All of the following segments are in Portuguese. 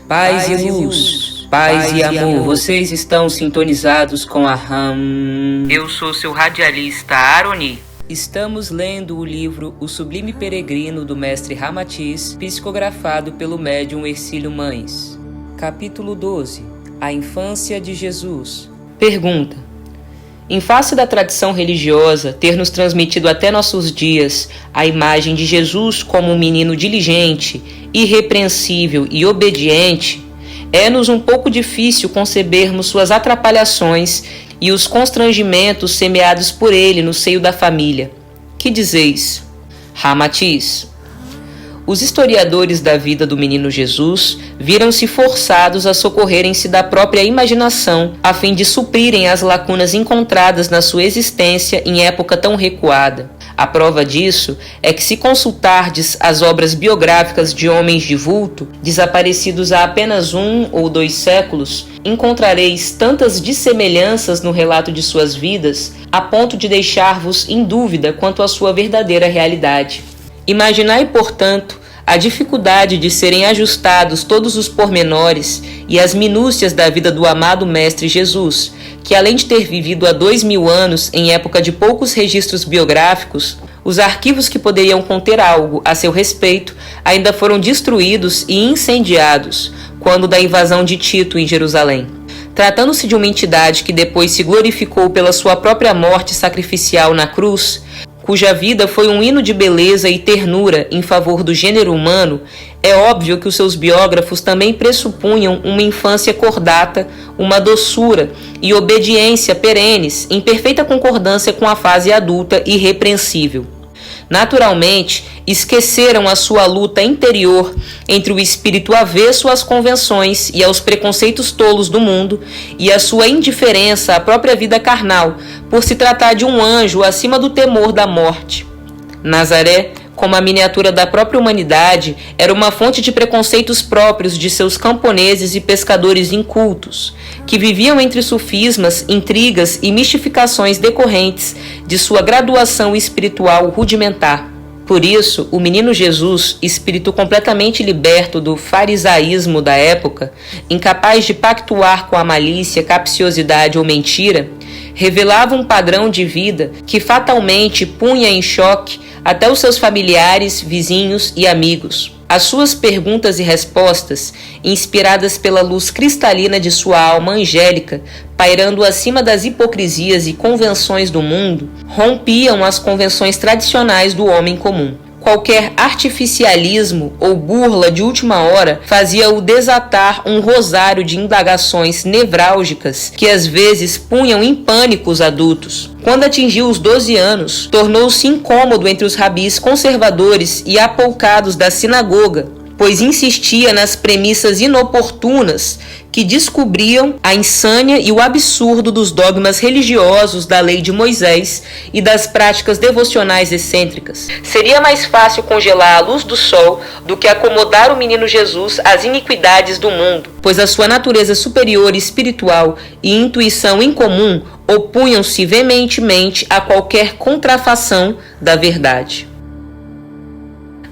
Paz e luz, paz e amor, vocês estão sintonizados com a RAM. Eu sou seu radialista Aroni. Estamos lendo o livro O Sublime Peregrino do mestre Ramatiz, psicografado pelo médium Hercílio Mães. Capítulo 12. A infância de Jesus. Pergunta: em face da tradição religiosa ter nos transmitido até nossos dias a imagem de Jesus como um menino diligente, irrepreensível e obediente, é-nos um pouco difícil concebermos suas atrapalhações e os constrangimentos semeados por ele no seio da família. Que dizeis? Ramatiz: os historiadores da vida do menino Jesus viram-se forçados a socorrerem-se da própria imaginação a fim de suprirem as lacunas encontradas na sua existência em época tão recuada. A prova disso é que, se consultardes as obras biográficas de homens de vulto, desaparecidos há apenas 1 ou 2 séculos, encontrareis tantas dissemelhanças no relato de suas vidas, a ponto de deixar-vos em dúvida quanto à sua verdadeira realidade. Imaginai, portanto, a dificuldade de serem ajustados todos os pormenores e as minúcias da vida do amado Mestre Jesus, que, além de ter vivido há 2000 anos em época de poucos registros biográficos, os arquivos que poderiam conter algo a seu respeito ainda foram destruídos e incendiados quando da invasão de Tito em Jerusalém. Tratando-se de uma entidade que depois se glorificou pela sua própria morte sacrificial na cruz, cuja vida foi um hino de beleza e ternura em favor do gênero humano, é óbvio que os seus biógrafos também pressupunham uma infância cordata, uma doçura e obediência perenes, em perfeita concordância com a fase adulta irrepreensível. Naturalmente, esqueceram a sua luta interior entre o espírito avesso às convenções e aos preconceitos tolos do mundo e a sua indiferença à própria vida carnal, por se tratar de um anjo acima do temor da morte. Nazaré, como a miniatura da própria humanidade, era uma fonte de preconceitos próprios de seus camponeses e pescadores incultos, que viviam entre sufismas, intrigas e mistificações decorrentes de sua graduação espiritual rudimentar. Por isso, o menino Jesus, espírito completamente liberto do farisaísmo da época, incapaz de pactuar com a malícia, capciosidade ou mentira, revelava um padrão de vida que fatalmente punha em choque até os seus familiares, vizinhos e amigos. As suas perguntas e respostas, inspiradas pela luz cristalina de sua alma angélica, pairando acima das hipocrisias e convenções do mundo, rompiam as convenções tradicionais do homem comum. Qualquer artificialismo ou burla de última hora fazia-o desatar um rosário de indagações nevrálgicas que às vezes punham em pânico os adultos. Quando atingiu os 12 anos, tornou-se incômodo entre os rabis conservadores e apoucados da sinagoga, pois insistia nas premissas inoportunas que descobriam a insânia e o absurdo dos dogmas religiosos da lei de Moisés e das práticas devocionais excêntricas. Seria mais fácil congelar a luz do sol do que acomodar o menino Jesus às iniquidades do mundo, pois a sua natureza superior espiritual e intuição incomum opunham-se veementemente a qualquer contrafação da verdade.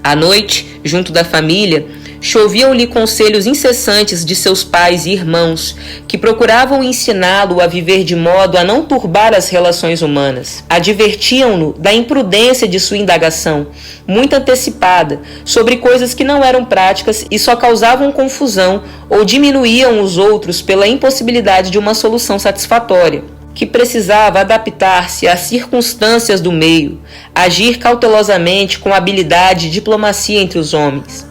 À noite, junto da família, choviam-lhe conselhos incessantes de seus pais e irmãos, que procuravam ensiná-lo a viver de modo a não turbar as relações humanas. Advertiam-no da imprudência de sua indagação, muito antecipada, sobre coisas que não eram práticas e só causavam confusão ou diminuíam os outros pela impossibilidade de uma solução satisfatória, que precisava adaptar-se às circunstâncias do meio, agir cautelosamente com habilidade e diplomacia entre os homens.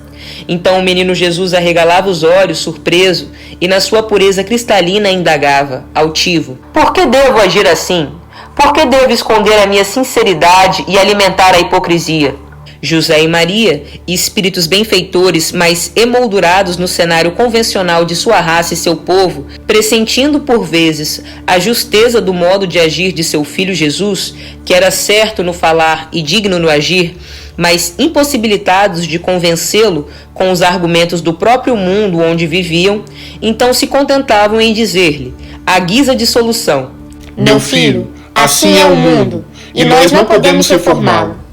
Então o menino Jesus arregalava os olhos, surpreso, e na sua pureza cristalina indagava, altivo: por que devo agir assim? Por que devo esconder a minha sinceridade e alimentar a hipocrisia? José e Maria, espíritos benfeitores, mas emoldurados no cenário convencional de sua raça e seu povo, pressentindo por vezes a justeza do modo de agir de seu filho Jesus, que era certo no falar e digno no agir, mas impossibilitados de convencê-lo com os argumentos do próprio mundo onde viviam, então se contentavam em dizer-lhe, à guisa de solução: meu filho, assim é o mundo, e nós não podemos reformá-lo.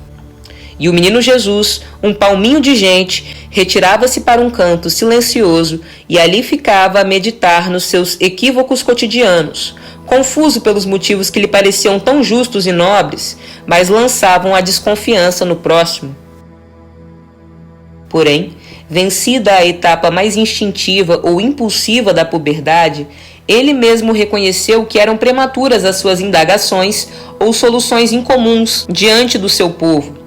E o menino Jesus, um palminho de gente, retirava-se para um canto silencioso e ali ficava a meditar nos seus equívocos cotidianos, confuso pelos motivos que lhe pareciam tão justos e nobres, mas lançavam a desconfiança no próximo. Porém, vencida a etapa mais instintiva ou impulsiva da puberdade, ele mesmo reconheceu que eram prematuras as suas indagações ou soluções incomuns diante do seu povo.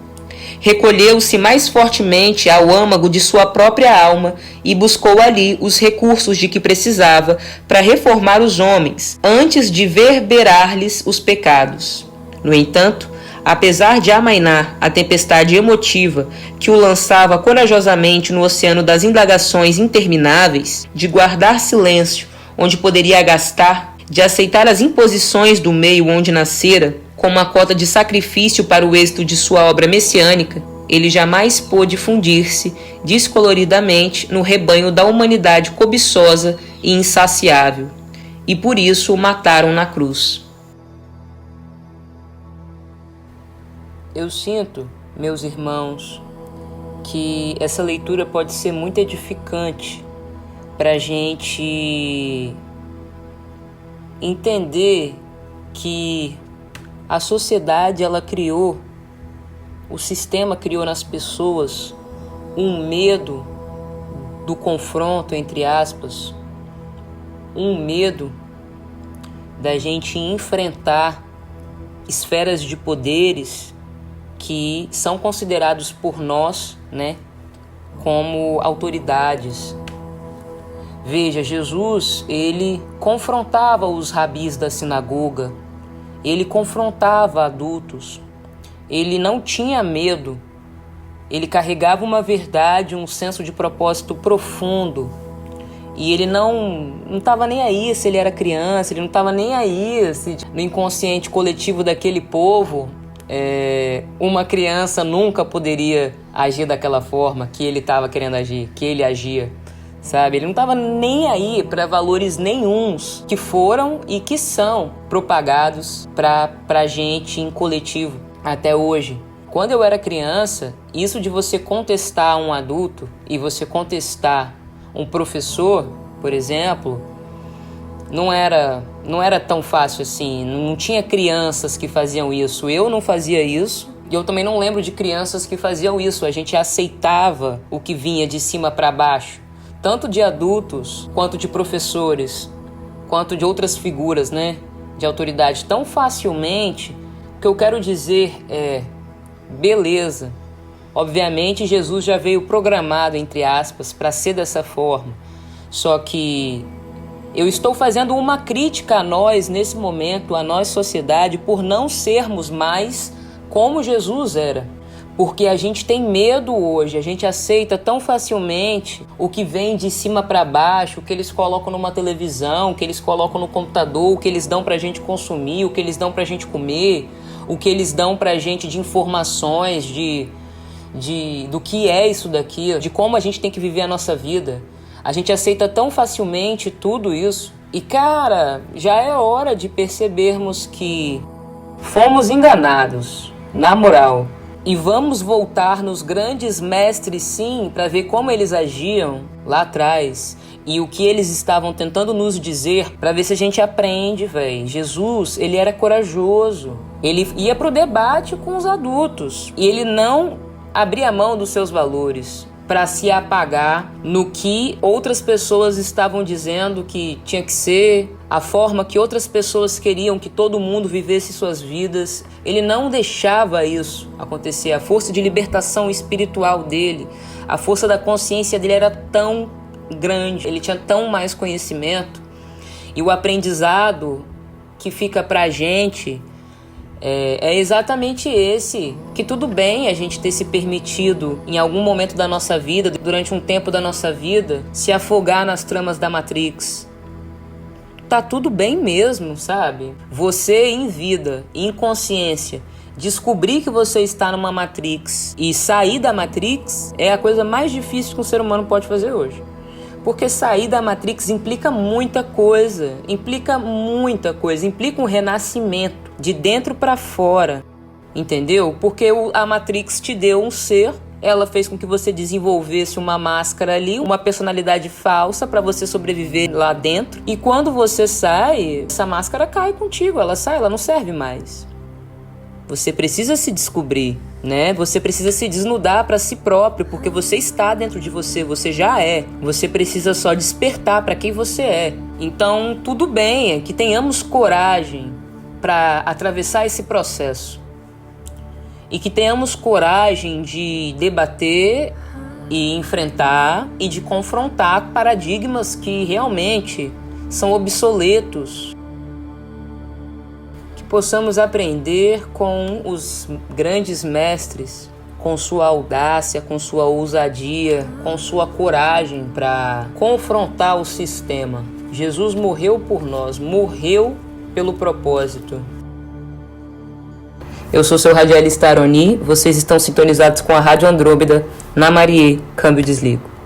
Recolheu-se mais fortemente ao âmago de sua própria alma e buscou ali os recursos de que precisava para reformar os homens, antes de verberar-lhes os pecados. No entanto, apesar de amainar a tempestade emotiva que o lançava corajosamente no oceano das indagações intermináveis, de guardar silêncio onde poderia gastar, de aceitar as imposições do meio onde nascera, como uma cota de sacrifício para o êxito de sua obra messiânica, ele jamais pôde fundir-se descoloridamente no rebanho da humanidade cobiçosa e insaciável, e por isso o mataram na cruz. Eu sinto, meus irmãos, que essa leitura pode ser muito edificante para a gente entender que a sociedade, ela criou, o sistema criou nas pessoas um medo do confronto, entre aspas, um medo da gente enfrentar esferas de poderes que são considerados por nós, como autoridades. Veja, Jesus, ele confrontava os rabis da sinagoga, ele confrontava adultos, ele não tinha medo, ele carregava uma verdade, um senso de propósito profundo, e ele não estava nem aí se ele era criança, ele não estava nem aí se no inconsciente coletivo daquele povo, uma criança nunca poderia agir daquela forma que ele estava querendo agir, que ele agia. Sabe? Ele não estava nem aí para valores nenhuns que foram e que são propagados para a gente em coletivo até hoje. Quando eu era criança, isso de você contestar um adulto e você contestar um professor, por exemplo, não era tão fácil assim. Não tinha crianças que faziam isso. Eu não fazia isso. E eu também não lembro de crianças que faziam isso. A gente aceitava o que vinha de cima para baixo. Tanto de adultos, quanto de professores, quanto de outras figuras, de autoridade, tão facilmente. O que eu quero dizer é, beleza, obviamente Jesus já veio programado, entre aspas, para ser dessa forma. Só que eu estou fazendo uma crítica a nós, nesse momento, a nós, sociedade, por não sermos mais como Jesus era. Porque a gente tem medo hoje, a gente aceita tão facilmente o que vem de cima para baixo, o que eles colocam numa televisão, o que eles colocam no computador, o que eles dão pra gente consumir, o que eles dão pra gente comer, o que eles dão pra gente de informações, do que é isso daqui, de como a gente tem que viver a nossa vida. A gente aceita tão facilmente tudo isso. E cara, já é hora de percebermos que fomos enganados, na moral. E vamos voltar nos grandes mestres, sim, para ver como eles agiam lá atrás e o que eles estavam tentando nos dizer, para ver se a gente aprende, velho. Jesus, ele era corajoso. Ele ia pro debate com os adultos e ele não abria mão dos seus valores para se apagar no que outras pessoas estavam dizendo que tinha que ser, a forma que outras pessoas queriam que todo mundo vivesse suas vidas. Ele não deixava isso acontecer. A força de libertação espiritual dele, a força da consciência dele era tão grande, ele tinha tão mais conhecimento. E o aprendizado que fica pra gente é exatamente esse, que tudo bem a gente ter se permitido em algum momento da nossa vida, durante um tempo da nossa vida, se afogar nas tramas da Matrix. Tá tudo bem mesmo, sabe? Você em vida, em consciência, descobrir que você está numa Matrix e sair da Matrix é a coisa mais difícil que um ser humano pode fazer hoje. Porque sair da Matrix implica muita coisa, implica um renascimento de dentro para fora. entendeu? Porque a Matrix te deu um ser, ela fez com que você desenvolvesse uma máscara ali, uma personalidade falsa para você sobreviver lá dentro. E quando você sai, essa máscara cai contigo, ela sai, ela não serve mais. Você precisa se descobrir, né? Você precisa se desnudar para si próprio, porque você está dentro de você, você já é. Você precisa só despertar para quem você é. Então, tudo bem, que tenhamos coragem para atravessar esse processo. E que tenhamos coragem de debater e enfrentar e de confrontar paradigmas que realmente são obsoletos. Que possamos aprender com os grandes mestres, com sua audácia, com sua ousadia, com sua coragem para confrontar o sistema. Jesus morreu por nós, morreu pelo propósito. Eu sou seu radialista Aroni, vocês estão sintonizados com a Rádio Andrômeda, na Marie, câmbio desligo.